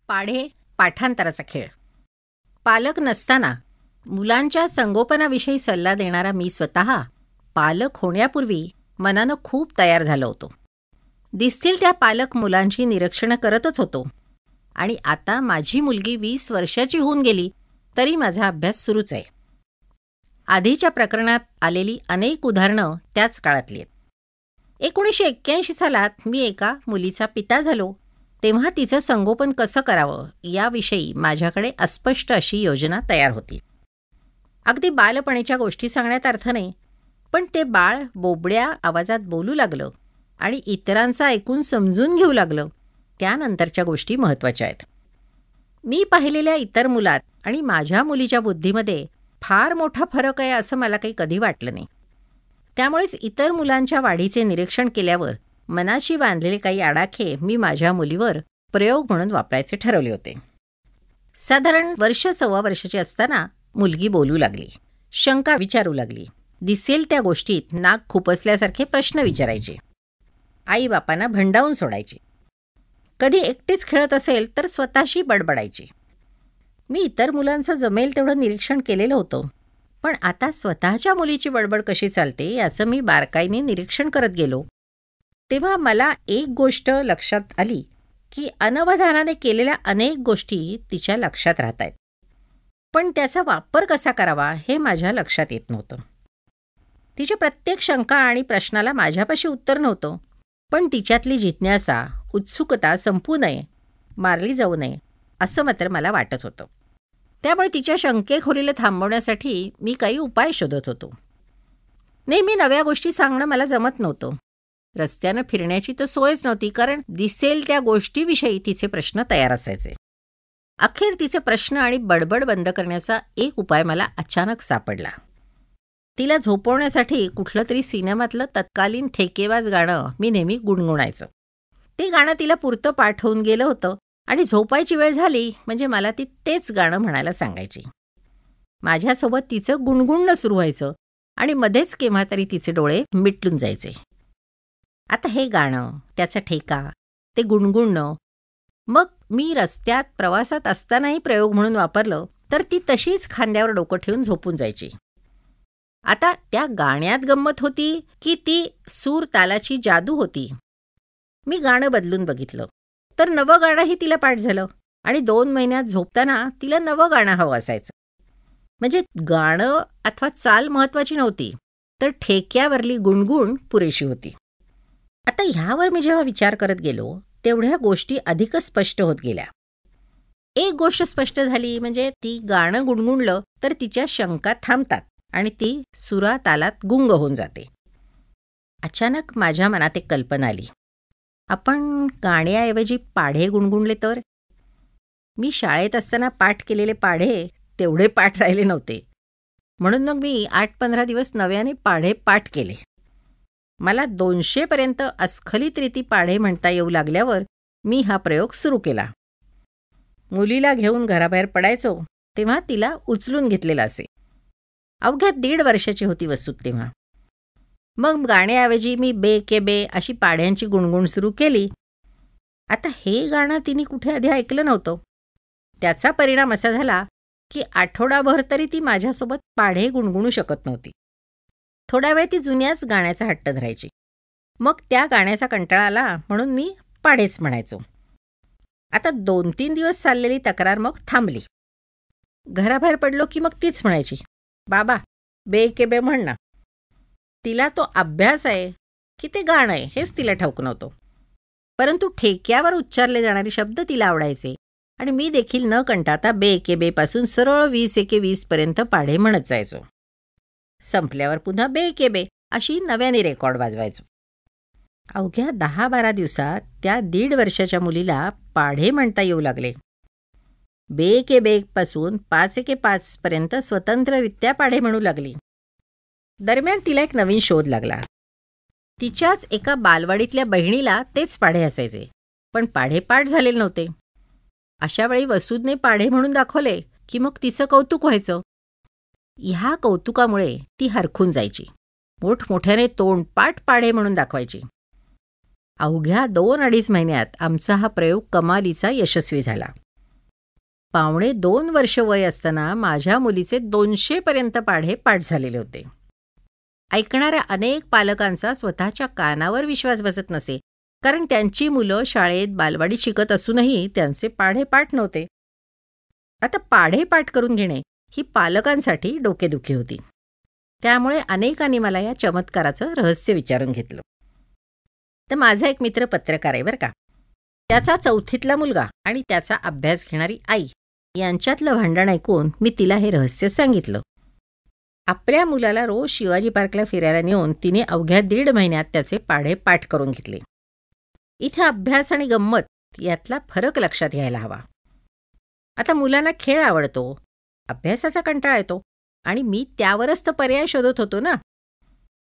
पाढे पाठांतराचा खेळ. पालक नसताना मुलांच्या संगोपनाविषयी सल्ला देणारा मी स्वतः पालक होण्यापूर्वी मनानं खूप तयार झालो होतो. दिसतील त्या पालक मुलांची निरीक्षणं करतच होतो. आणि आता माझी मुलगी 20 वर्षाची होऊन गेली तरी माझा अभ्यास सुरूच आहे. आधीच्या प्रकरणात आलेली अनेक उदाहरणं त्याच काळातली आहेत. 1981 सालात मी एका मुलीचा पिता झालो तेव्हा तिचं संगोपन कसं करावं याविषयी माझ्याकडे अस्पष्ट अशी योजना तयार होती. अगदी बालपणीच्या गोष्टी सांगण्यात अर्थ नाही, पण ते बाळ बोबड्या आवाजात बोलू लागलं आणि इतरांचं ऐकून समजून घेऊ लागलं, त्यानंतरच्या गोष्टी महत्त्वाच्या आहेत. मी पाहिलेल्या इतर मुलात आणि माझ्या मुलीच्या बुद्धीमध्ये फार मोठा फरक आहे असं मला काही कधी वाटलं नाही. त्यामुळेच इतर मुलांच्या वाढीचे निरीक्षण केल्यावर मनाशी बांधलेले काही आडाखे मी माझ्या मुलीवर प्रयोग म्हणून वापरायचे ठरवले होते. साधारण वर्ष सव्वा वर्षाची असताना मुलगी बोलू लागली, शंका विचारू लागली, दिसेल त्या गोष्टीत नाक खुपसल्यासारखे प्रश्न विचारायचे, आईबापांना भंडावून सोडायची, कधी एकटीच खेळत असेल तर स्वतःशी बडबडायची. मी इतर मुलांचं जमेल तेवढं निरीक्षण केलेलं होतं, पण आता स्वतःच्या मुलीची बडबड कशी चालते याचं मी बारकाईने निरीक्षण करत गेलो. तेव्हा मला एक गोष्ट लक्षात आली की अनवधानाने केलेल्या अनेक गोष्टी तिच्या लक्षात राहत आहेत, पण त्याचा वापर कसा करावा हे माझ्या लक्षात येत नव्हतं. तिच्या प्रत्येक शंका आणि प्रश्नाला माझ्यापाशी उत्तर नव्हतं, पण तिच्यातली जिज्ञासा, उत्सुकता संपू नये, मारली जाऊ नये असं मात्र मला वाटत होतं. त्यामुळे तिच्या शंकेखोरीला थांबवण्यासाठी मी काही उपाय शोधत होतो. नेहमी नव्या गोष्टी सांगणं मला जमत नव्हतं. रस्त्यानं फिरण्याची तर सोयच नव्हती, कारण दिसेल त्या गोष्टीविषयी तिचे प्रश्न तयार असायचे. अखेर तिचे प्रश्न आणि बडबड बंद करण्याचा एक उपाय मला अचानक सापडला. तिला झोपवण्यासाठी कुठलं तरी सिनेमातलं तत्कालीन ठेकेबाज गाणं मी नेहमी गुणगुणायचं. ते गाणं तिला पुरतं पाठ होऊन गेलं होतं आणि झोपायची वेळ झाली म्हणजे मला ती तेच गाणं म्हणायला सांगायची. माझ्यासोबत तिचं गुणगुणणं सुरू व्हायचं आणि मध्येच केव्हा तरी तिचे डोळे मिटून जायचे. आता हे गाणं, त्याचा ठेका, ते गुणगुणणं मग मी रस्त्यात प्रवासात असतानाही प्रयोग म्हणून वापरलं तर ती तशीच खांद्यावर डोकं ठेवून झोपून जायची. आता त्या गाण्यात गंमत होती की ती सूर तालाची जादू होती. मी गाणं बदलून बघितलं तर नवं गाणंही तिला पाठ झालं आणि 2 महिन्यात झोपताना तिला नवं गाणं हवं असायचं. म्हणजे गाणं अथवा चाल महत्त्वाची नव्हती, तर ठेक्यावरली गुणगुण पुरेशी होती. आता ह्यावर मी जेव्हा विचार करत गेलो तेवढ्या गोष्टी अधिकच स्पष्ट होत गेल्या. एक गोष्ट स्पष्ट झाली म्हणजे ती गाणं गुणगुणलं तर तिच्या शंका थांबतात आणि ती सुरा तालात गुंग होऊन जाते. अचानक माझ्या मनात एक कल्पना आली, आपण गाण्याऐवजी पाढे गुणगुणले तर? मी शाळेत असताना पाठ केलेले पाढे तेवढे पाठ राहिले नव्हते, म्हणून मग मी 8-15 दिवस नव्याने पाढे पाठ केले. मला 200 पर्यंत अस्खलितरीती पाढे म्हणता येऊ लागल्यावर मी हा प्रयोग सुरू केला. मुलीला घेऊन घराबाहेर पडायचो तेव्हा तिला उचलून घेतलेला असे. अवघ्या 1.5 वर्षाची होती वसू तेव्हा. मग गाण्याऐवजी मी बे के बे अशी पाढ्यांची गुणगुण सुरू केली. आता हे गाणं तिने कुठे आधी ऐकलं नव्हतं. त्याचा परिणाम असा झाला की आठवडाभर तरी ती माझ्यासोबत पाढे गुणगुणू शकत नव्हती. थोडा वेळ ती जुन्याच गाण्याचा हट्ट धरायची. मग त्या गाण्याचा कंटाळा आला म्हणून मी पाढेच म्हणायचो. आता 2-3 दिवस चाललेली तक्रार मग थांबली. घराबाहेर पडलो की मग तीच म्हणायची, बाबा बे के बे म्हण ना. तिला तो अभ्यास आहे की ते गाणं आहे हेच तिला ठाऊक नव्हतं, परंतु ठेक्यावर उच्चारले जाणारे शब्द तिला आवडायचे आणि मी देखील न कंटाळता बे के बे पासून सरळ 20 एके 20 पर्यंत पाढे म्हणत जायचो. संपल्यावर पुन्हा बे के बे अशी नव्याने रेकॉर्ड वाजवायचो. अवघ्या 10-12 दिवसात त्या 1.5 वर्षाच्या मुलीला पाढे म्हणता येऊ लागले. बे के बे पासून 5 एके 5 पर्यंत स्वतंत्ररित्या पाढे म्हणू लागली. दरम्यान तिला एक नवीन शोध लागला. तिच्याच एका बालवाडीतल्या बहिणीला तेच पाढे असायचे, पण पाढे पाठ झालेले नव्हते. अशा वेळी वसूदने पाढे म्हणून दाखवले की मग तिचं कौतुक व्हायचं. ह्या कौतुकामुळे ती हरखून जायची. मोठमोठ्याने तोंडपाठ पाढे म्हणून दाखवायची. अवघ्या 2-2.5 महिन्यात आमचा हा प्रयोग कमालीचा यशस्वी झाला. 2.25 वर्ष वय असताना माझ्या मुलीचे 200 पर्यंत पाढे पाठ झालेले होते. ऐकणाऱ्या अनेक पालकांचा स्वतःच्या कानावर विश्वास बसत नसे, कारण त्यांची मुलं शाळेत बालवाडीत शिकत असूनही त्यांचे पाढे पाठ नव्हते. आता पाढे पाठ करून घेणे ही पालकांसाठी डोकेदुखी होती. त्यामुळे अनेकांनी मला या चमत्काराचं रहस्य विचारून घेतलं. तर माझा एक मित्र पत्रकार आहे बरं का. त्याचा 4थीतला मुलगा आणि त्याचा अभ्यास घेणारी आई यांच्यातलं भांडण ऐकून मी तिला हे रहस्य सांगितलं. आपल्या मुलाला रोज शिवाजी पार्कला फिरायला नेऊन तिने अवघ्या 1.5 महिन्यात त्याचे पाढे पाठ करून घेतले. इथे अभ्यास आणि गंमत यातला फरक लक्षात घ्यायला हवा. आता मुलांना खेळ आवडतो, अभ्यासाचा कंटाळा येतो आणि मी त्यावरच तर पर्याय शोधत होतो ना.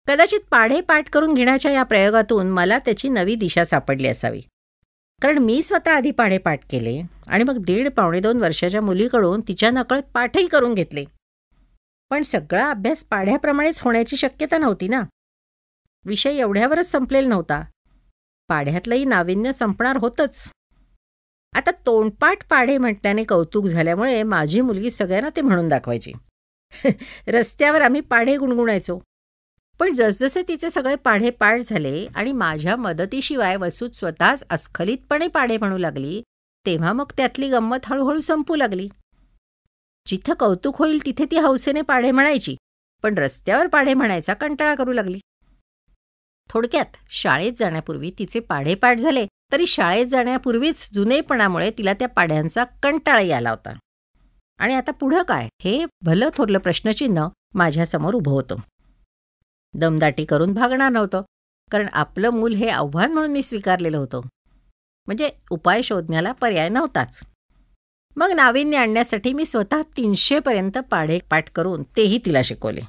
कदाचित पाढे पाठ करून घेण्याच्या या प्रयोगातून मला त्याची नवी दिशा सापडली असावी, कारण मी स्वतः आधी पाढे पाठ केले आणि मग 1.5-2 वर्षाच्या मुलीकडून तिच्या नकळत पाठही करून घेतले. पण सगळा अभ्यास पाढ्याप्रमाणेच होण्याची शक्यता नव्हती ना. विषय एवढ्यावरच संपलेला नव्हता. पाढ्यातलंही नाविन्य संपणार होतंच. आता तोंडपाठ पाढे म्हटल्याने कौतुक झाल्यामुळे माझी मुलगी सगळ्यांना ते म्हणून दाखवायची. रस्त्यावर आम्ही पाढे गुणगुणायचो. पण जसजसे तिचे सगळे पाढे पाठ झाले आणि माझ्या मदतीशिवाय वसूत स्वतःच अस्खलितपणे पाढे म्हणू लागली, तेव्हा मग त्यातली गंमत हळूहळू संपू लागली. जिथं कौतुक होईल तिथे ती हौसेने पाढे म्हणायची, पण रस्त्यावर पाढे म्हणायचा कंटाळा करू लागली. थोडक्यात शाळेत जाण्यापूर्वी तिचे पाढे पाठ झाले, तरी शाळेत जाण्यापूर्वीच जुनेपणामुळे तिला त्या पाढ्यांचा कंटाळाही आला होता. आणि आता पुढं काय, हे भलं थोरलं प्रश्नचिन्ह माझ्यासमोर उभं होतं. दमदाटी करून भागणार नव्हतं, कारण आपलं मूल हे आव्हान म्हणून मी स्वीकारलेलं होतं. म्हणजे उपाय शोधण्याला पर्याय नव्हताच. मग नाविन्य आणण्यासाठी मी स्वतः 300 पर्यंत पाढे पाठ करून तेही तिला शिकवले.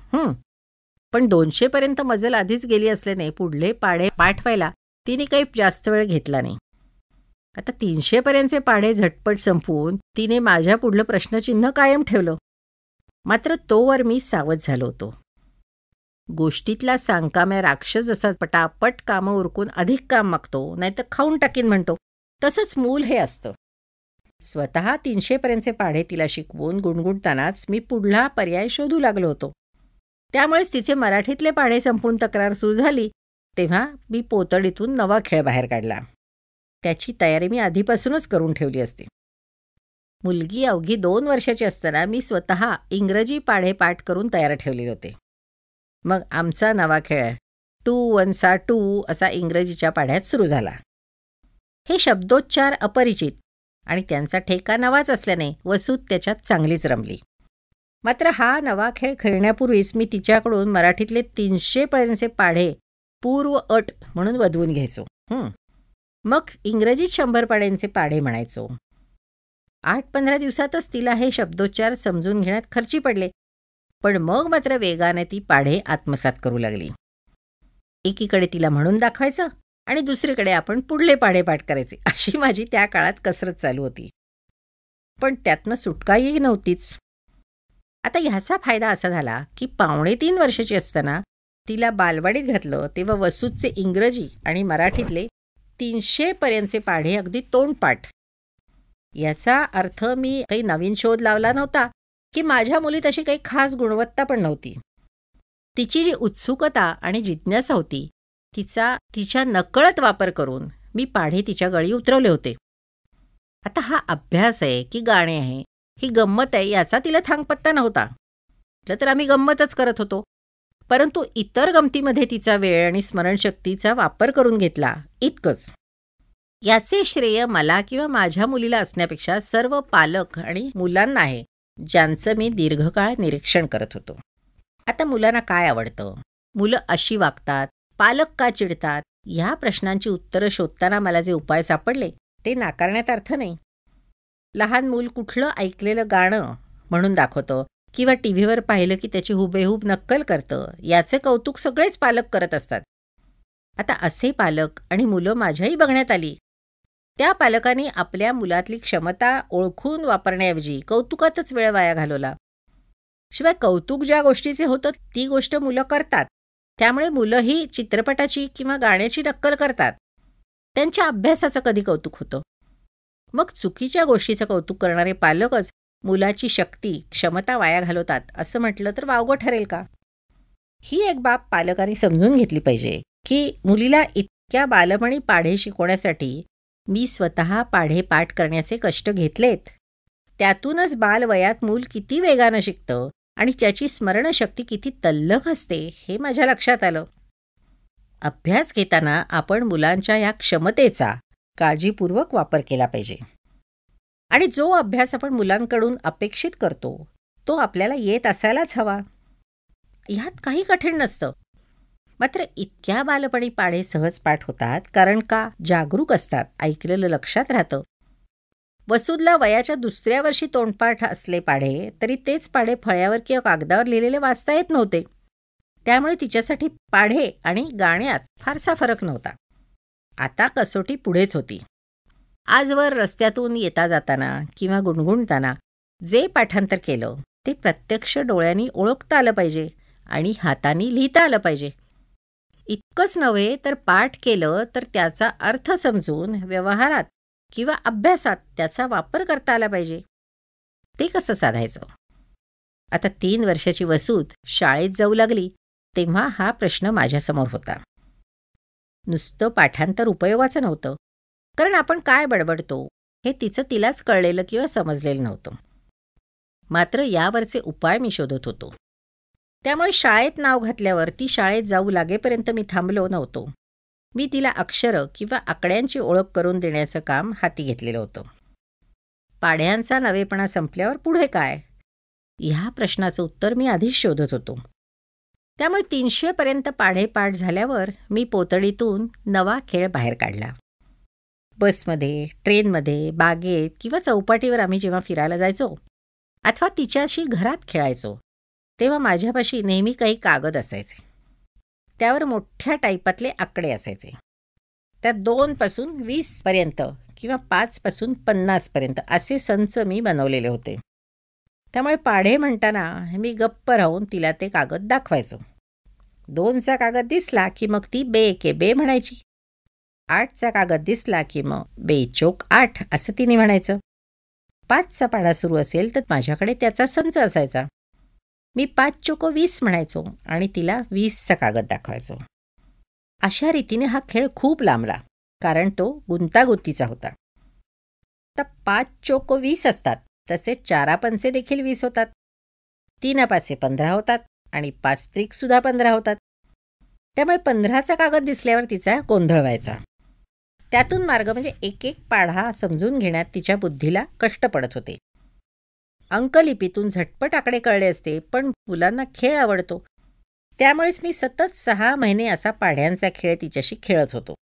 पण 200 पर्यंत मजल आधीच गेली असल्याने पुढले पाढे पाठ व्हायला तिने काही जास्त वेळ घेतला नाही. आता 300 पर्यंतचे पाढे झटपट संपवून तिने माझ्या पुढलं प्रश्नचिन्ह कायम ठेवलं. मात्र तोवर मी सावध झालो होतो. गोष्टीतला सांकाम्या राक्षस जसा पटापट कामं उरकून अधिक काम मागतो, नाहीतर खाऊन टाकीन म्हणतो, तसंच मूल हे असतं. स्वतः 300 पर्यंतचे पाढे तिला शिकवून गुणगुणतानाच मी पुढला पर्याय शोधू लागलो होतो. त्यामुळेच तिचे मराठीतले पाढे संपून तक्रार सुरू झाली, तेव्हा मी पोतडीतून नवा खेळ बाहेर काढला. त्याची तयारी मी आधीपासूनच करून ठेवली असती. मुलगी अवघी 2 वर्षाची असताना मी स्वतः इंग्रजी पाढे पाठ करून तयार ठेवलेले होते. मग आमचा नवा खेळ 2 1 2 असा इंग्रजीच्या पाढ्यात सुरू झाला. हे शब्दोच्चार अपरिचित आणि त्यांचा ठेका नवाच असल्याने वसूत त्याच्यात चांगलीच रमली. मात्र हा नवा खेळ खेळण्यापूर्वीच मी तिच्याकडून मराठीतले 300 पर्यंतचे पाढे पूर्व अट म्हणून वधवून घ्यायचो. मग इंग्रजीत 100 पाढ्यांचे पाढे म्हणायचो. 8-15 दिवसातच तिला हे शब्दोच्चार समजून घेण्यात खर्ची पडले. पण मग मात्र वेगाने ती पाढे आत्मसात करू लागली. एकीकडे तिला म्हणून दाखवायचं आणि दुसरीकडे आपण पुढले पाढे पाठ करायचे, अशी माझी त्या काळात कसरत चालू होती. पण त्यातनं सुटकाही नव्हतीच. आता ह्याचा फायदा असा झाला की 2.25 वर्षाची असताना तिला बालवाडीत घातलं तेव्हा वसूतचे इंग्रजी आणि मराठीतले 300 पर्यंतचे पाढे अगदी तोंडपाठ. याचा अर्थ मी काही नवीन शोध लावला नव्हता की माझ्या मुलीत अशी काही खास गुणवत्ता पण नव्हती. तिची जी उत्सुकता आणि जिज्ञासा होती तिच्या नकळत वापर करून मी पाढे तिच्या गळी उतरवले होते. आता हा अभ्यास आहे की गाणे आहे, ही गंमत आहे, याचा तिला थांगपत्ता नव्हता. तर आम्ही गंमतच करत होतो, परंतु इतर गमतीमध्ये तिचा वेळ आणि स्मरणशक्तीचा वापर करून घेतला, इतकंच. याचे श्रेय मला किंवा माझ्या मुलीला असण्यापेक्षा सर्व पालक आणि मुलांना आहे, ज्यांचं मी दीर्घकाळ निरीक्षण करत होतो. आता मुलांना काय आवडतं, मुलं अशी वागतात, पालक का चिडतात, ह्या प्रश्नांची उत्तरं शोधताना मला जे उपाय सापडले ते नाकारण्यात अर्थ नाही. लहान मूल कुठलं ऐकलेलं गाणं म्हणून दाखवतं किंवा टीव्हीवर पाहिलं की त्याची हुबेहूब नक्कल करतं, याचे कौतुक सगळेच पालक करत असतात. आता असे पालक आणि मुलं माझ्याही बघण्यात आली. त्या पालकांनी आपल्या मुलातली क्षमता ओळखून वापरण्याऐवजी कौतुकातच वेळ वाया घालवला. शिवाय कौतुक ज्या गोष्टीचे होतं ती गोष्ट मुलं करतात, त्यामुळे मुलंही चित्रपटाची किंवा गाण्याची नक्कल करतात. त्यांच्या अभ्यासाचं कधी कौतुक होतं. मग चुकीच्या गोष्टीचं कौतुक करणारे पालकच मुलाची शक्ती, क्षमता वाया घालवतात असं म्हटलं तर वावगं ठरेल का? ही एक बाब पालकांनी समजून घेतली पाहिजे की मुलीला इतक्या बालपणी पाढे शिकवण्यासाठी मी स्वतः पाढे पाठ करण्याचे कष्ट घेतलेत. त्यातूनच बालवयात मूल किती वेगानं शिकतं आणि त्याची स्मरणशक्ती किती तल्लख असते हे माझ्या लक्षात आलं. अभ्यास घेताना आपण मुलांच्या या क्षमतेचा काळजीपूर्वक वापर केला पाहिजे आणि जो अभ्यास आपण मुलांकडून अपेक्षित करतो तो आपल्याला येत असायलाच हवा. ह्यात काही कठीण नसतं. मात्र इतक्या बालपणी पाढे सहज पाठ होतात कारण का जागरूक असतात, ऐकलेलं लक्षात राहतं. वसूदला वयाच्या दुसऱ्या वर्षी तोंडपाठ असले पाढे तरी तेच पाढे फळ्यावर किंवा कागदावर लिहिलेले वाचता येत नव्हते. त्यामुळे तिच्यासाठी पाढे आणि गाण्यात फारसा फरक नव्हता. आता कसोटी पुढेच होती. आजवर रस्त्यातून येता जाताना किंवा गुणगुणताना जे पाठांतर केलं ते प्रत्यक्ष डोळ्यांनी ओळखता आलं पाहिजे आणि हातांनी लिहिता आलं पाहिजे. इतकंच नव्हे तर पाठ केलं तर त्याचा अर्थ समजून व्यवहारात किंवा अभ्यासात त्याचा वापर करता आला पाहिजे. ते कसं साधायचं? आता 3 वर्षाची वसूद शाळेत जाऊ लागली तेव्हा हा प्रश्न माझ्यासमोर होता. नुसतं पाठांतर उपयोगाचं नव्हतं, कारण आपण काय बडबडतो हे तिलाच कळलेलं किंवा समजलेलं नव्हतं. मात्र यावरचे उपाय मी शोधत होतो. त्यामुळे शाळेत नाव घातल्यावर ती शाळेत जाऊ लागेपर्यंत मी थांबलो नव्हतो. मी तिला अक्षरं किंवा आकड्यांची ओळख करून देण्याचं काम हाती घेतलेलं होतं. पाढ्यांचा नवेपणा संपल्यावर पुढे काय? ह्या प्रश्नाचं उत्तर मी आधीच शोधत होतो. त्यामुळे 300 पर्यंत पाढे पाठ झाल्यावर मी पोतडीतून नवा खेळ बाहेर काढला. बसमध्ये, ट्रेनमध्ये, बागेत किंवा चौपाटीवर आम्ही जेव्हा फिरायला जायचो अथवा तिच्याशी घरात खेळायचो तेव्हा माझ्यापाशी नेहमी काही कागद असायचे. त्यावर मोठ्या टाईपातले आकडे असायचे. त्यात 2 पासून 20 पर्यंत किंवा 5 पासून 50 पर्यंत असे संच मी बनवलेले होते. त्यामुळे पाढे म्हणताना मी गप्प राहून तिला ते कागद दाखवायचो. 2चा कागद दिसला की मग ती बे के बे म्हणायची. 8चा कागद दिसला की मग बेचोक 8 असं तिने म्हणायचं. 5चा पाढा सुरू असेल तर माझ्याकडे त्याचा संच असायचा. मी 5 चोको 20 म्हणायचो आणि तिला 20चा कागद दाखवायचो. अशा रीतीने हा खेळ खूप लांबला कारण तो गुंतागुंतीचा होता. तर 5 चोको 20 असतात तसे 4 पंचे देखील 20 होतात. 3 पाचे 15 होतात आणि 5 त्रिक सुद्धा 15 होतात. त्यामुळे 15चा कागद दिसल्यावर तिचा गोंधळ व्हायचा. त्यातून मार्ग म्हणजे एक एक पाढा समजून घेण्यात तिच्या बुद्धीला कष्ट पडत होते. अंकलिपीतून झटपट आकडे कळले असते पण मुलांना खेळ आवडतो. त्यामुळेच मी सतत 6 महिने असा पाढ्यांचा खेळ तिच्याशी खेळत होतो.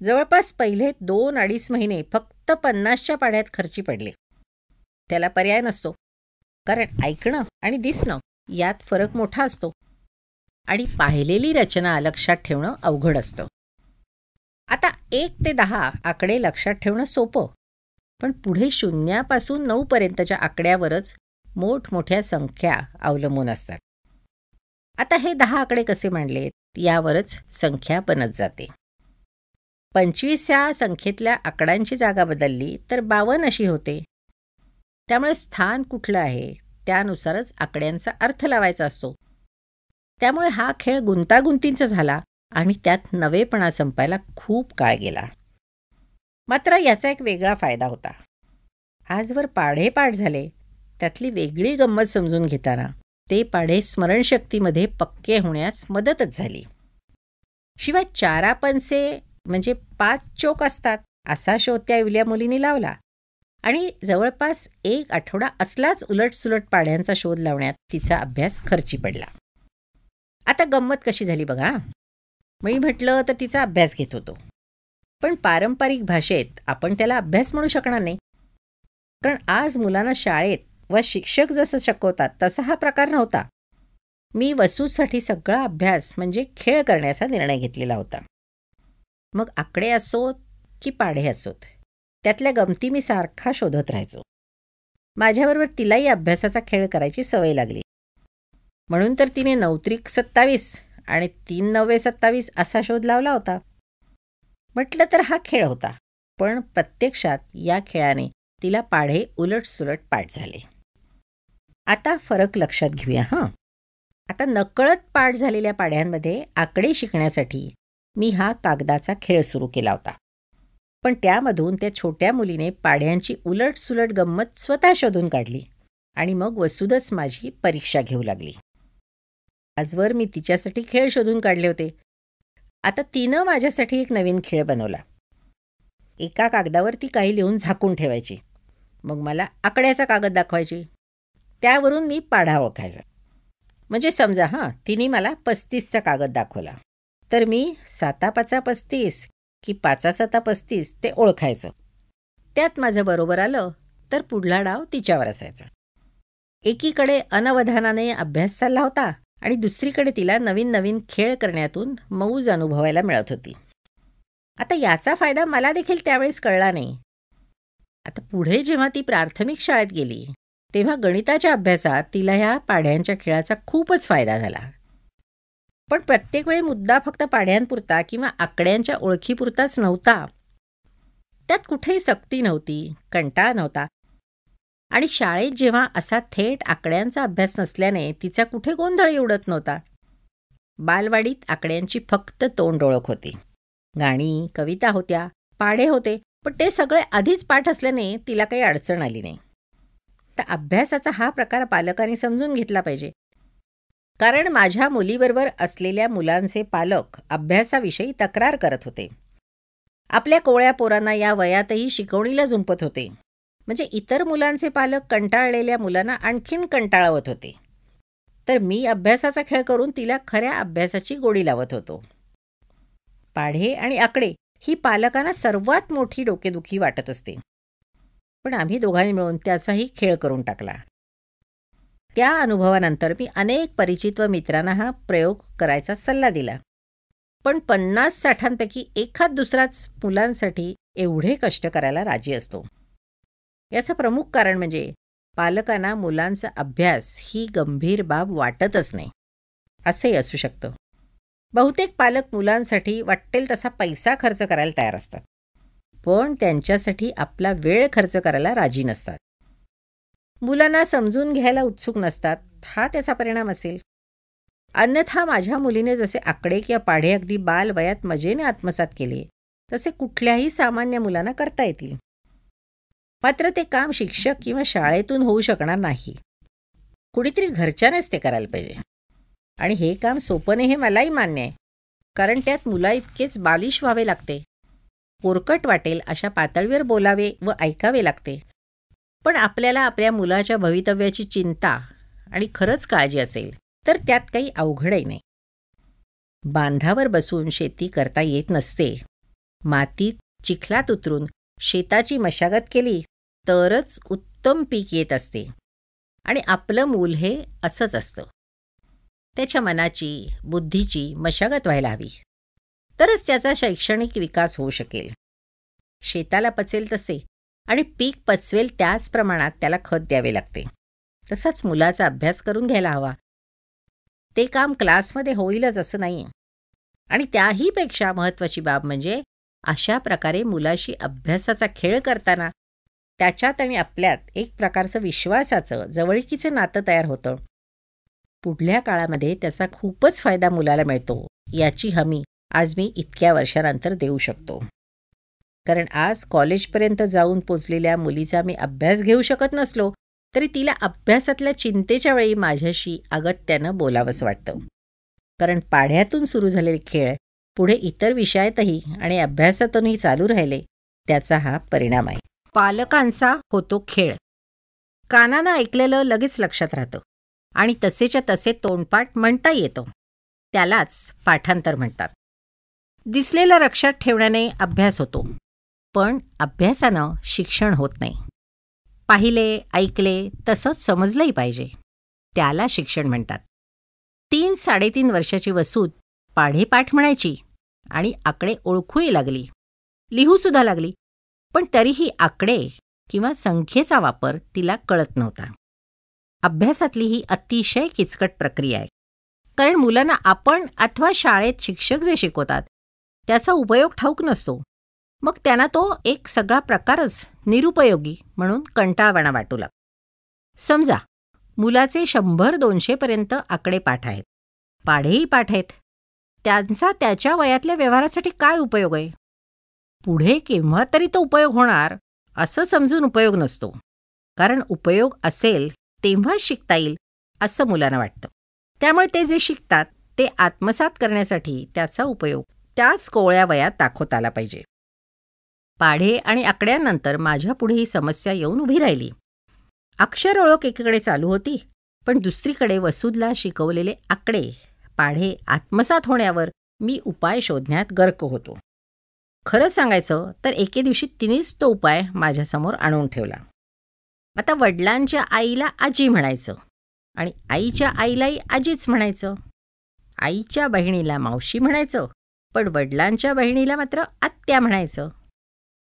जवळपास पहिले 2-2.5 महिने फक्त 50च्या पाढ्यात खर्ची पडले. त्याला पर्याय नसतो, कारण ऐकणं आणि दिसणं यात फरक मोठा असतो आणि पाहिलेली रचना लक्षात ठेवणं अवघड असतं. आता 1 ते 10 आकडे लक्षात ठेवणं सोपं, पण पुढे 0 पासून 9 पर्यंतच्या आकड्यावरच मोठमोठ्या संख्या अवलंबून असतात. आता हे 10 आकडे कसे मांडलेत यावरच संख्या बनत जाते. 25 या संख्येतल्या आकड्यांची जागा बदलली तर 52 अशी होते. त्यामुळे स्थान कुठलं आहे त्यानुसारच आकड्यांचा अर्थ लावायचा असतो. त्यामुळे हा खेळ गुंतागुंतीचा झाला आणि त्यात नवेपणा संपायला खूप काळ गेला. मात्र याचा एक वेगळा फायदा होता. आजवर पाढे पाठ झाले त्यातली वेगळी गंमत समजून घेताना ते पाढे स्मरणशक्तीमध्ये पक्के होण्यास मदतच झाली. शिवाय 4 पंचे म्हणजे 5 चोक असतात असा शोध त्या इवल्या मुलीने लावला आणि जवळपास 1 आठवडा असलाच उलटसुलट पाढ्यांचा शोध लावण्यात तिचा अभ्यास खर्ची पडला. आता गंमत कशी झाली बघा. मी म्हटलं तर तिचा अभ्यास घेत होतो, पण पारंपरिक भाषेत आपण त्याला अभ्यास म्हणू शकणार नाही. कारण आज मुलांना शाळेत व शिक्षक जसं शिकवतात तसा हा प्रकार नव्हता. मी वसूसाठी सगळा अभ्यास म्हणजे खेळ करण्याचा निर्णय घेतलेला होता. मग आकडे असोत की पाढे असोत त्यातल्या गमती मी सारखा शोधत राहायचो. माझ्याबरोबर तिलाही अभ्यासाचा खेळ करायची सवय लागली. म्हणून तर तिने 9 त्रिक 27 आणि 3 9 27 असा शोध लावला होता. म्हटलं तर हा खेळ होता पण प्रत्यक्षात या खेळाने तिला पाढे उलटसुलट पाठ झाले. आता फरक लक्षात घेऊया हां. आता नकळत पाठ झालेल्या पाढ्यांमध्ये आकडे शिकण्यासाठी मी हा कागदाचा खेळ सुरू केला होता. पण त्यामधून त्या छोट्या मुलीने पाढ्यांची उलटसुलट गंमत स्वतः शोधून काढली आणि मग वसुधच माझी परीक्षा घेऊ लागली. आजवर मी तिच्यासाठी खेळ शोधून काढले होते. आता तिनं माझ्यासाठी एक नवीन खेळ बनवला. एका कागदावर ती काही लिहून झाकून ठेवायची. मग मला आकड्याचा कागद दाखवायची. त्यावरून मी पाढा ओळखायचा. म्हणजे समजा तिने मला 35चा कागद दाखवला तर मी 7×5 35 की 5×7 35 ते ओळखायचं. त्यात माझं बरोबर आलं तर पुढला डाव तिच्यावर असायचा. एकीकडे अनवधानाने अभ्यास चालला होता आणि दुसरीकडे तिला नवीन नवीन खेळ करण्यातून मौज अनुभवायला मिळत होती. आता याचा फायदा मला देखील त्यावेळेस कळला नाही. आता पुढे जेव्हा ती प्राथमिक शाळेत गेली तेव्हा गणिताच्या अभ्यासात तिला ह्या पाढ्यांच्या खेळाचा खूपच फायदा झाला. पण प्रत्येक वेळी मुद्दा फक्त पाढ्यांपुरता किंवा आकड्यांच्या ओळखीपुरताच नव्हता. त्यात कुठेही सक्ती नव्हती, कंटाळा नव्हता. आणि शाळेत जेव्हा असा थेट आकड्यांचा अभ्यास नसल्याने तिचा कुठे गोंधळ उडत नव्हता. बालवाडीत आकड्यांची फक्त तोंड ओळख होती. गाणी, कविता होत्या, पाढे होते, पण ते सगळे आधीच पाठ असल्याने तिला काही अडचण आली नाही. तर अभ्यासाचा हा प्रकार पालकांनी समजून घेतला पाहिजे. कारण माझ्या मुलीबरोबर असलेल्या मुलांचे पालक अभ्यासाविषयी तक्रार करत होते. आपल्या कोवळ्या पोरांना या वयातही शिकवणीला झुंपत होते. म्हणजे इतर मुलांचे पालक कंटाळलेल्या मुलांना आणखीन कंटाळवत होते. तर मी अभ्यासाचा खेळ करून तिला खऱ्या अभ्यासाची गोडी लावत होतो. पाढे आणि आकडे ही पालकांना सर्वात मोठी डोकेदुखी वाटत असते. पण आम्ही दोघांनी मिळून त्याचाही खेळ करून टाकला. त्या अनुभवानंतर मी अनेक परिचित व मित्रांना हा प्रयोग करायचा सल्ला दिला. पण 50-60 एखाद दुसराच मुलांसाठी एवढे कष्ट करायला राजी असतो. याचं प्रमुख कारण म्हणजे पालकांना मुलांचा अभ्यास ही गंभीर बाब वाटतच नाही. असंही असू शकतं. बहुतेक पालक मुलांसाठी वाटेल तसा पैसा खर्च करायला तयार असतात, पण त्यांच्यासाठी आपला वेळ खर्च करायला राजी नसतात. मुलांना समजून घ्यायला उत्सुक नसतात, हा त्याचा परिणाम असेल. अन्यथा माझ्या मुलीने जसे आकडे किंवा पाढे अगदी बालवयात मजेने आत्मसात केले तसे कुठल्याही सामान्य मुलांना करता येतील. मात्र ते काम शिक्षक किंवा शाळेतून होऊ शकणार नाही. कुणीतरी घरच्यानेच ते करायला पाहिजे. आणि हे काम सोपं नाही हे मलाही मान्य आहे. कारण त्यात मुला इतकेच बालिश व्हावे लागते. पोरकट वाटेल अशा पातळीवर बोलावे व ऐकावे लागते. पण आपल्याला आपल्या मुलाच्या भवितव्याची चिंता आणि खरंच काळजी असेल तर त्यात काही अवघडही नाही. बांधावर बसून शेती करता येत नसते. मातीत चिखलात उतरून शेताची मशागत केली तरच उत्तम पीक येत असते. आणि आपलं मूल हे असंच असतं. त्याच्या मनाची, बुद्धीची मशागत व्हायला हवी, तरच त्याचा शैक्षणिक विकास होऊ शकेल. शेताला पचेल तसे आणि पीक पचवेल त्याच प्रमाणात त्याला खत द्यावे लागते. तसाच मुलाचा अभ्यास करून घ्यायला हवा. ते काम क्लासमध्ये होईलच असं नाही. आणि त्याहीपेक्षा महत्त्वाची बाब म्हणजे अशा प्रकारे मुलाशी अभ्यासाचा खेळ करताना त्याच्यात आणि आपल्यात एक प्रकारचं विश्वासाचं, जवळकीचं नातं तयार होतं. पुढल्या काळामध्ये त्याचा खूपच फायदा मुलाला मिळतो याची हमी आज मी इतक्या वर्षानंतर देऊ शकतो. कारण आज कॉलेजपर्यंत जाऊन पोचलेल्या मुलीचा मी अभ्यास घेऊ शकत नसलो तरी तिला अभ्यासातल्या चिंतेच्या वेळी माझ्याशी अगत्यानं बोलावंसं वाटतं. कारण पाढ्यातून सुरू झालेले खेळ पुढे इतर विषयातही आणि अभ्यासातूनही चालू राहिले त्याचा हा परिणाम आहे. पालकांचा होतो खेळ. कानानं ऐकलेलं लगेच लक्षात राहतं आणि तसेच्या तसे तोंडपाठ म्हणता येतं. त्यालाच पाठांतर म्हणतात. दिसलेलं लक्षात ठेवण्याने अभ्यास होतो, पण अभ्यासानं शिक्षण होत नाही. पाहिले, ऐकले तसंच समजलंही पाहिजे, त्याला शिक्षण म्हणतात. 3-3.5 वर्षाची वसूद पाढेपाठ म्हणायची आणि आकडे ओळखूही लागली, लिहूसुद्धा लागली, पण तरीही आकडे किंवा संख्येचा वापर तिला कळत नव्हता. अभ्यासातली ही अतिशय किचकट प्रक्रिया आहे. कारण मुलांना आपण अथवा शाळेत शिक्षक जे शिकवतात त्याचा उपयोग ठाऊक नसतो. मग त्यांना तो एक सगळा प्रकारच निरुपयोगी म्हणून कंटाळवाणा वाटू लागतो. समजा मुलाचे 100-200 पर्यंत आकडे पाठ आहेत, पाढेही पाठ आहेत. त्यांचा त्याच्या वयातल्या व्यवहारासाठी काय उपयोग आहे? पुढे केव्हा तरी तो उपयोग होणार असं समजून उपयोग नसतो. कारण उपयोग असेल तेव्हाच शिकता येईल असं मुलांना वाटतं. त्यामुळे ते जे शिकतात ते आत्मसात करण्यासाठी त्याचा उपयोग त्याच कोवळ्या वयात दाखवता आला पाहिजे. पाढे आणि आकड्यांनंतर माझ्या पुढे ही समस्या येऊन उभी राहिली. अक्षर ओळख एकीकडे चालू होती, पण दुसरीकडे वसूदला शिकवलेले आकडे पाढे आत्मसात होण्यावर मी उपाय शोधण्यात गर्क होतो. खरं सांगायचं तर एके दिवशी तिनेच तो उपाय माझ्यासमोर आणून ठेवला. आता वडिलांच्या आईला आजी म्हणायचं आणि आईच्या आईलाही आजीच म्हणायचं. आईच्या बहिणीला मावशी म्हणायचं, पण वडिलांच्या बहिणीला मात्र आत्या म्हणायचं.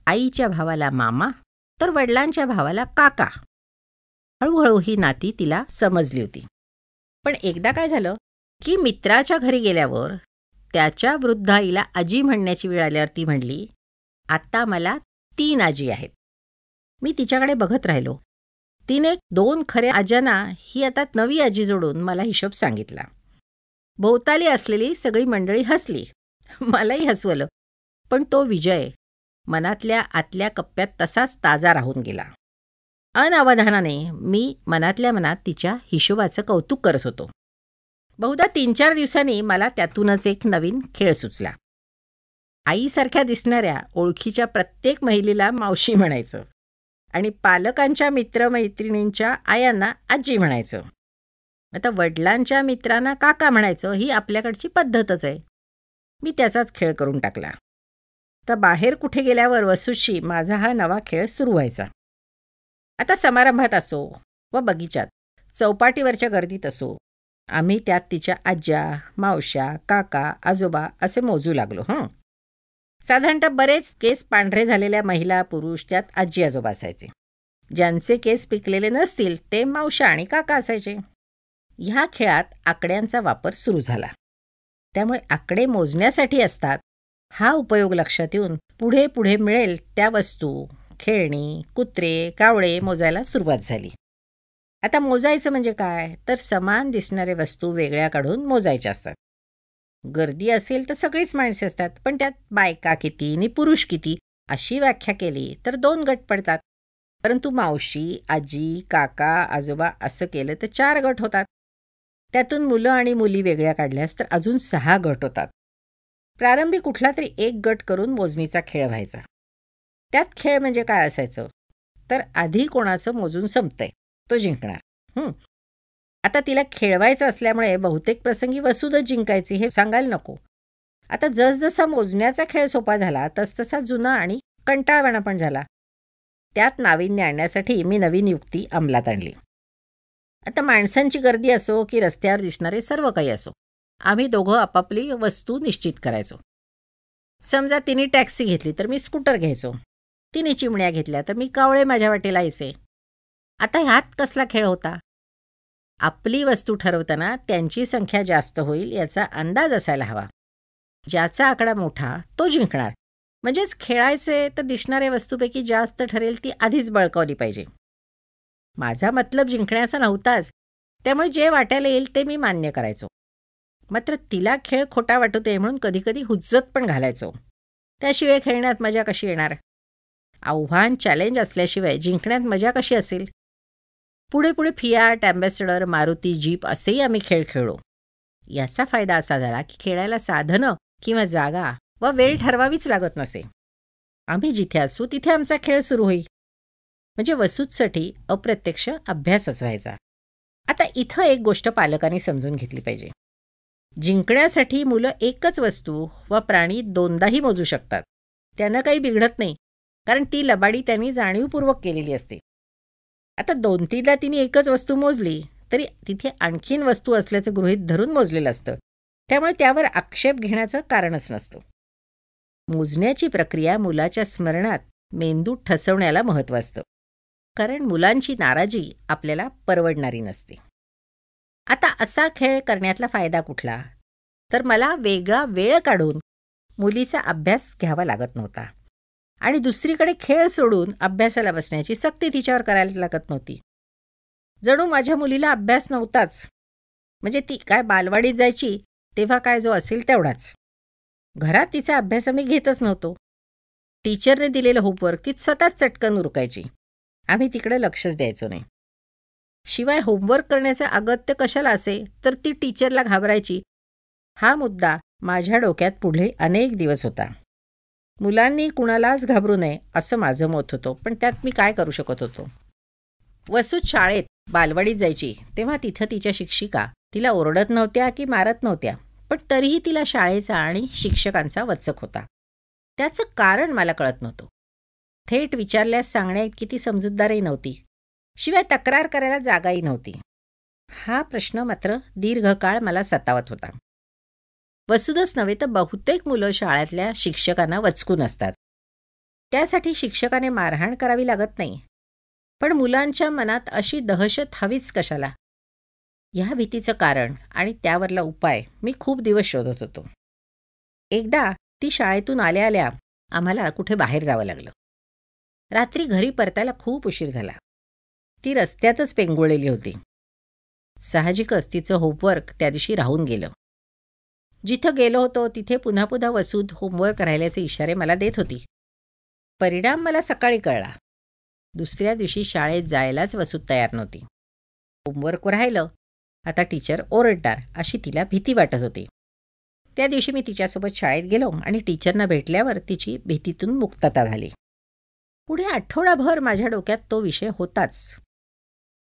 आईच्या भावाला मामा तर वडिलांच्या भावाला काका. हळूहळू ही नाती तिला समजली होती. पण एकदा काय झालं की मित्राच्या घरी गेल्यावर त्याच्या वृद्ध आईला आजी म्हणण्याची वेळ आल्यावर ती म्हणली, आता मला 3 आजी आहेत. मी तिच्याकडे बघत राहिलो. तिने 2 खऱ्या आज्यांना ही आता नवी आजी जोडून मला हिशोब सांगितला. भोवताली असलेली सगळी मंडळी हसली. मलाही हसवलं. पण तो विजय मनातल्या आतल्या कप्प्यात तसाच ताजा राहून गेला. अनवधानाने मी मनातल्या मनात तिच्या हिशोबाचं कौतुक करत होतो. बहुधा 3-4 दिवसांनी मला त्यातूनच एक नवीन खेळ सुचला. आईसारख्या दिसणाऱ्या ओळखीच्या प्रत्येक महिलेला मावशी म्हणायचं आणि पालकांच्या मित्रमैत्रिणींच्या आयांना आजी म्हणायचं. आता वडिलांच्या मित्रांना काका म्हणायचं ही आपल्याकडची पद्धतच आहे. मी त्याचाच खेळ करून टाकला. तर बाहेर कुठे गेल्यावर वसूशी माझा हा नवा खेळ सुरू व्हायचा. आता समारंभात असो व बगीचात, चौपाटीवरच्या गर्दीत असो, आम्ही त्यात तिच्या आज्या, मावश्या, काका, आजोबा असे मोजू लागलो. साधारणतः बरेच केस पांढरे झालेल्या महिला पुरुष त्यात आजी आजोबा असायचे. ज्यांचे केस पिकलेले नसतील ते मावश्या आणि काका असायचे. ह्या खेळात आकड्यांचा वापर सुरू झाला. त्यामुळे आकडे मोजण्यासाठी असतात हा उपयोग लक्षात येऊन पुढे पुढे मिळेल त्या वस्तू, खेळणी, कुत्रे, कावळे मोजायला सुरुवात झाली. आता मोजायचं म्हणजे काय तर समान दिसणारे वस्तू वेगळ्या काढून मोजायच्या असतात. गर्दी असेल तर सगळीच माणसे असतात, पण त्यात बायका किती आणि पुरुष किती अशी व्याख्या केली तर 2 गट पडतात. परंतु मावशी, आजी, काका, आजोबा असं केलं तर 4 गट होतात. त्यातून मुलं आणि मुली वेगळ्या काढल्यास तर अजून 6 गट होतात. प्रारंभी कुठला तरी एक गट करून मोजणीचा खेळ व्हायचा. त्यात खेळ म्हणजे काय असायचं तर आधी कोणाचं मोजून संपतंय तो जिंकणार. आता तिला खेळवायचं असल्यामुळे बहुतेक प्रसंगी वसूदच जिंकायची हे सांगायला नको. आता जसजसा मोजण्याचा खेळ सोपा झाला तसतसा जुना आणि कंटाळवाणा पण झाला. त्यात नाविन्य आणण्यासाठी मी नवीन युक्ती अंमलात आणली. आता माणसांची गर्दी असो की रस्त्यावर दिसणारे सर्व काही असो, आम्ही दोघं आपापली वस्तू निश्चित करायचो. समजा तिने टॅक्सी घेतली तर मी स्कूटर घ्यायचो. तिने चिमण्या घेतल्या तर मी कावळे माझ्या वाटेला यायचे. आता ह्यात कसला खेळ होता? आपली वस्तू ठरवताना त्यांची संख्या जास्त होईल याचा अंदाज असायला हवा. ज्याचा आकडा मोठा तो जिंकणार. म्हणजेच खेळायचे तर दिसणाऱ्या वस्तूपैकी जास्त ठरेल ती आधीच बळकावली पाहिजे. माझा मतलब जिंकण्याचा नव्हताच, त्यामुळे जे वाटायला येईल ते मी मान्य करायचो. मात्र तिला खेळ खोटा वाटू नये म्हणून कधीकधी हुज्जत पण घालायचो. त्याशिवाय खेळण्यात मजा कशी येणार? आव्हान, चॅलेंज असल्याशिवाय जिंकण्यात मजा कशी असेल? पुढे पुढे फियाट, ॲम्बॅसेडर, मारुती, जीप असेही आम्ही खेळ खेळलो. याचा फायदा असा झाला की खेळायला साधनं किंवा जागा व वेळ ठरवावीच लागत नसे. आम्ही जिथे असू तिथे आमचा खेळ सुरू होई. म्हणजे वसूदसाठी अप्रत्यक्ष अभ्यासच व्हायचा. आता इथं एक गोष्ट पालकांनी समजून घेतली पाहिजे. जिंकण्यासाठी मुलं एकच वस्तू व प्राणी 2दाही मोजू शकतात. त्यांना काही बिघडत नाही, कारण ती लबाडी त्यांनी जाणीवपूर्वक केलेली असते. आता 2-3दा तिने एकच वस्तू मोजली तरी तिथे आणखीन वस्तू असल्याचं गृहीत धरून मोजलेलं असतं. त्यामुळे त्यावर आक्षेप घेण्याचं कारणच नसतं. मोजण्याची प्रक्रिया मुलाच्या स्मरणात मेंदू ठसवण्याला महत्त्व असतं, कारण मुलांची नाराजी आपल्याला परवडणारी नसते. आता असा खेळ करण्यातला फायदा कुठला तर मला वेगळा वेळ काढून मुलीचा अभ्यास घ्यावा लागत नव्हता. आणि दुसरीकडे खेळ सोडून अभ्यासाला बसण्याची सक्ती तिच्यावर करायला लागत नव्हती. जणू माझ्या मुलीला अभ्यास नव्हताच. म्हणजे ती काय बालवाडीत जायची तेव्हा काय जो असेल तेवढाच. घरात तिचा अभ्यास आम्ही घेतच नव्हतो. टीचरने दिलेलं होमवर्क ती स्वतःच चटकन उरकायची. आम्ही तिकडे लक्षच द्यायचो नाही. शिवाय होमवर्क करण्याचं अगत्य कशाला असे तर ती टीचरला घाबरायची, हा मुद्दा माझ्या डोक्यात पुढे अनेक दिवस होता. मुलांनी कुणालाच घाबरू नये असं माझं मत होतं, पण त्यात मी काय करू शकत होतो. वसूत शाळेत बालवाडीत जायची तेव्हा तिथं तिच्या शिक्षिका तिला ओरडत नव्हत्या की मारत नव्हत्या, पण तरीही तिला शाळेचा आणि शिक्षकांचा वचक होता. त्याचं कारण मला कळत नव्हतं. थेट विचारल्यास सांगण्याइतकी ती समजूतदारही नव्हती. शिवाय तक्रार करायला जागाही नव्हती. हा प्रश्न मात्र दीर्घकाळ मला सतावत होता. वसुतच नव्हे तर बहुतेक मुलं शाळेतल्या शिक्षकांना वचकून असतात. त्यासाठी शिक्षकाने मारहाण करावी लागत नाही. पण मुलांच्या मनात अशी दहशत हवीच कशाला? ह्या भीतीचं कारण आणि त्यावरला उपाय मी खूप दिवस शोधत होतो. एकदा ती शाळेतून आल्या आल्या आम्हाला कुठे बाहेर जावं लागलं. रात्री घरी परतायला खूप उशीर झाला. ती रस्त्यातच पेंगुळलेली होती. साहजिकच तिचं होमवर्क त्या दिवशी राहून गेलं. जिथं गेलो होतो तिथे पुन्हा पुन्हा वसूत होमवर्क राहिल्याचे इशारे मला देत होती. परिणाम मला सकाळी कळला. दुसऱ्या दिवशी शाळेत जायलाच वसूत तयार नव्हती. होमवर्क राहिलं, आता टीचर ओरडणार अशी तिला भीती वाटत होती. त्या दिवशी मी तिच्यासोबत शाळेत गेलो आणि टीचरना भेटल्यावर तिची भीतीतून मुक्तता झाली. पुढे आठवडाभर माझ्या डोक्यात तो विषय होताच.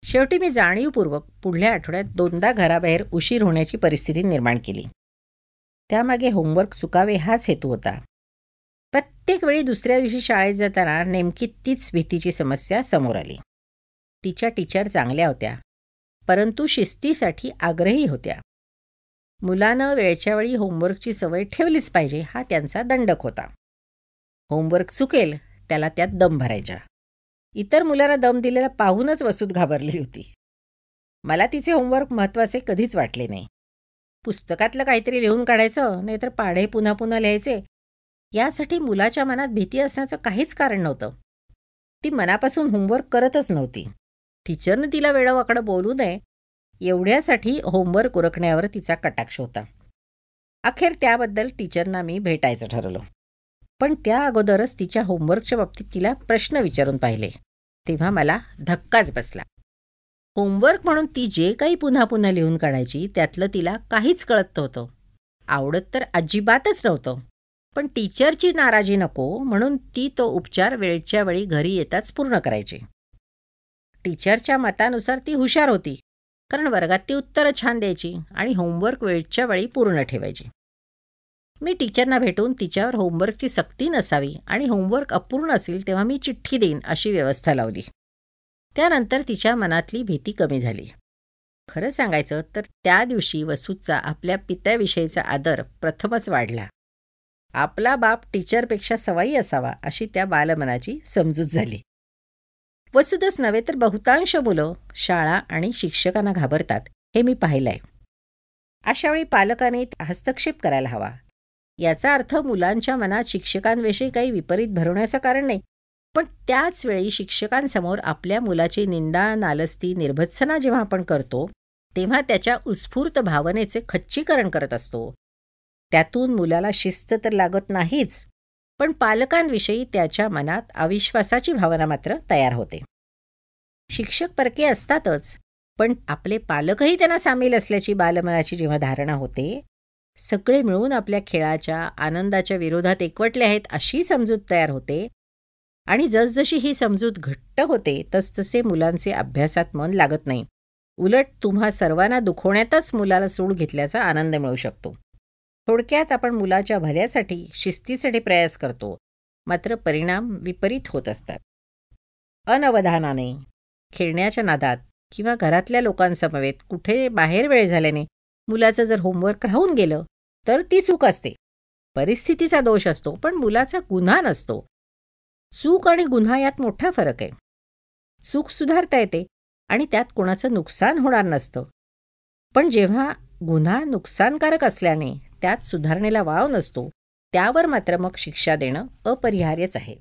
शेवटी मी जाणीवपूर्वक पुढल्या आठवड्यात 2दा घराबाहेर उशीर होण्याची परिस्थिती निर्माण केली. त्यामागे होमवर्क चुकावे हाच हेतू होता. प्रत्येक वेळी दुसऱ्या दिवशी शाळेत जाताना नेमकी तीच भीतीची समस्या समोर आली. तिच्या टीचर चांगल्या होत्या, परंतु शिस्तीसाठी आग्रही होत्या. मुलानं वेळच्या वेळी होमवर्कची सवय ठेवलीच पाहिजे हा त्यांचा दंडक होता. होमवर्क चुकेल त्याला त्यात दम भरायच्या. इतर मुलांना दम दिलेला पाहूनच वसूत घाबरली होती. मला तिचे होमवर्क महत्त्वाचे कधीच वाटले नाही. पुस्तकातलं काहीतरी लिहून काढायचं, नाहीतर पाढे पुन्हा पुन्हा लिहायचे, यासाठी मुलाच्या मनात भीती असण्याचं काहीच कारण नव्हतं. ती मनापासून होमवर्क करतच नव्हती. टीचरनं तिला वेडावाकडं बोलू नये एवढ्यासाठी होमवर्क उरकण्यावर तिचा कटाक्ष होता. अखेर त्याबद्दल टीचरना मी भेटायचं ठरवलं. पण त्या अगोदरच तिच्या होमवर्कच्या बाबतीत तिला प्रश्न विचारून पाहिले. तेव्हा मला धक्काच बसला. होमवर्क म्हणून ती जे काही पुन्हा पुन्हा लिहून काढायची त्यातलं तिला काहीच कळत नव्हतं. आवडत तर अजिबातच नव्हतं. पण टीचरची नाराजी नको म्हणून ती तो उपचार वेळच्या वेळी घरी येताच पूर्ण करायची. टीचरच्या मतानुसार ती हुशार होती, कारण वर्गात ती उत्तरं छान द्यायची आणि होमवर्क वेळच्या वेळी पूर्ण ठेवायची. मी टीचरना भेटून तिच्यावर होमवर्कची सक्ती नसावी आणि होमवर्क अपूर्ण असेल तेव्हा मी चिठ्ठी देईन अशी व्यवस्था लावली. त्यानंतर तिच्या मनातली भीती कमी झाली. खरं सांगायचं तर त्या दिवशी वसूचा आपल्या पित्याविषयीचा आदर प्रथमच वाढला. आपला बाप टीचरपेक्षा सवाई असावा अशी त्या बालमनाची समजूत झाली. वसूतच नव्हे तर बहुतांश मुलं शाळा आणि शिक्षकांना घाबरतात हे मी पाहिलंय. अशावेळी पालकांनी हस्तक्षेप करायला हवा. याचा अर्थ मुलांच्या मनात शिक्षकांविषयी काही विपरीत भरवण्याचं कारण नाही, पण त्याच वेळी शिक्षकांसमोर आपल्या मुलाची निंदा, नालस्ती, निर्भत्सना जेव्हा आपण करतो तेव्हा त्याच्या उत्स्फूर्त भावनेचे खच्चीकरण करत असतो. त्यातून मुलाला शिस्त तर लागत नाहीच, पण पालकांविषयी त्याच्या मनात अविश्वासाची भावना मात्र तयार होते. शिक्षक परके असतातच, पण आपले पालकही त्यांना सामील असल्याची बालमनाची जेव्हा धारणा होते, सगळे मिळून आपल्या खेळाच्या, आनंदाच्या विरोधात एकवटले आहेत अशी समजूत तयार होते आणि जसजशी ही समजूत घट्ट होते तसतसे मुलांचे अभ्यासात मन लागत नाही. उलट तुम्हा सर्वांना दुखवण्यातच मुलाला सूड घेतल्याचा आनंद मिळू शकतो. थोडक्यात आपण मुलाच्या भल्यासाठी, शिस्तीसाठी प्रयास करतो, मात्र परिणाम विपरीत होत असतात. अनवधानाने, खेळण्याच्या नादात किंवा घरातल्या लोकांसमवेत कुठे बाहेर वेळ झाल्याने मुलाचं जर होमवर्क राहून गेलं तर ती चूक असते. परिस्थितीचा दोष असतो, पण मुलाचा गुन्हा नसतो. चूक आणि गुन्हा यात मोठा फरक आहे. चूक सुधारता येते आणि त्यात कोणाचं नुकसान होणार नसतं. पण जेव्हा गुन्हा नुकसानकारक असल्याने त्यात सुधारणेला वाव नसतो, त्यावर मात्र मग शिक्षा देणं अपरिहार्यच आहे.